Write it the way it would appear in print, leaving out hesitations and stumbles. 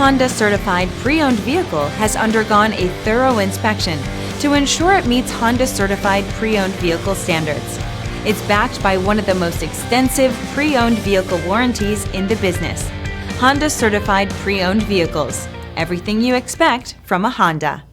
Honda certified pre-owned vehicle has undergone a thorough inspection to ensure it meets Honda certified pre-owned vehicle standards. It's backed by one of the most extensive pre-owned vehicle warranties in the business. Honda certified pre-owned vehicles. Everything you expect from a Honda.